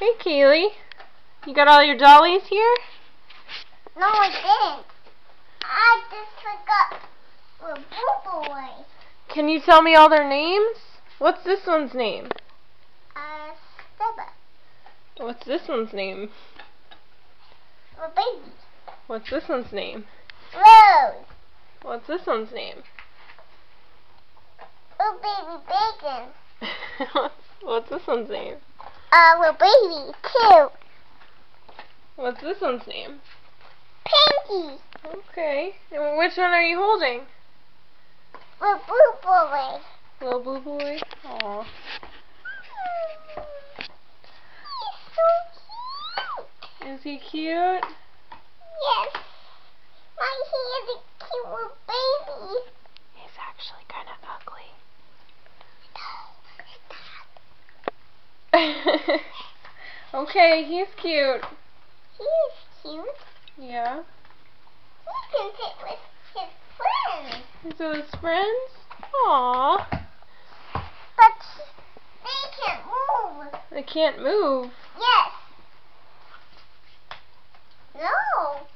Hey, Kaylee. You got all your dollies here? No, I didn't. I just forgot the Boo Boy. Can you tell me all their names? What's this one's name? Stella. What's this one's name? The baby. What's this one's name? Rose. What's this one's name? Little baby bacon. What's this one's name? Little baby too. What's this one's name? Pinky. Okay. And which one are you holding? The Boo Boy. Little Boo Boy? Aw. He's so cute. Is he cute? Yes. He is a cute little baby. He's actually kind of ugly. Okay, he's cute. He is cute. Yeah. He can sit with his friends. He's with his friends? Aww. But they can't move. They can't move. Yes. No.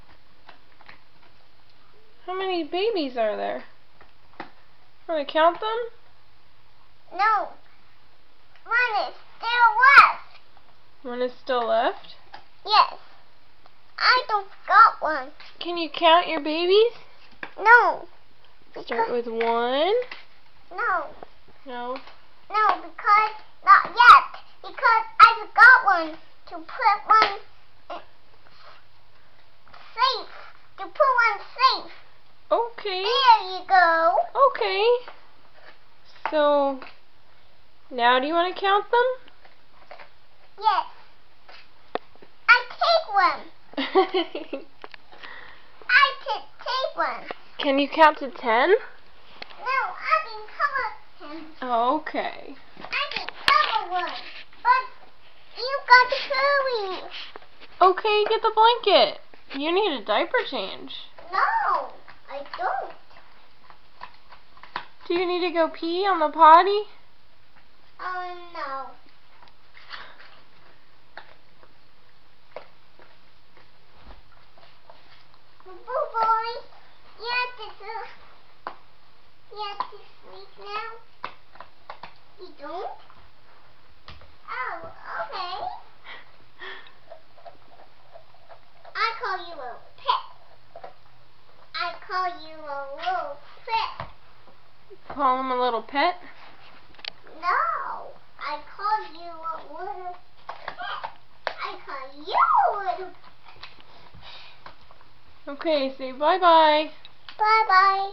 How many babies are there? Want to count them? No. One is still left. One is still left. Yes. I don't got one. Can you count your babies? No. Start with one. No. No. No, because not yet. Because I forgot one to put one safe. To put one safe. Okay. There you go. Okay. So, now do you want to count them? Yes. I take one. I take one. Can you count to 10? No, I can cover him. Okay. I can cover one. But you got the curly. Okay, get the blanket. You need a diaper change. No, I don't. Do you need to go pee on the potty? Oh, no. Boo Boy, you have to sleep now? You don't? Oh, okay. I call you a pet. I call you a little pet. Call him a little pet? No, I call you a little pet. I call you a little pet. Okay, say bye-bye. Bye-bye.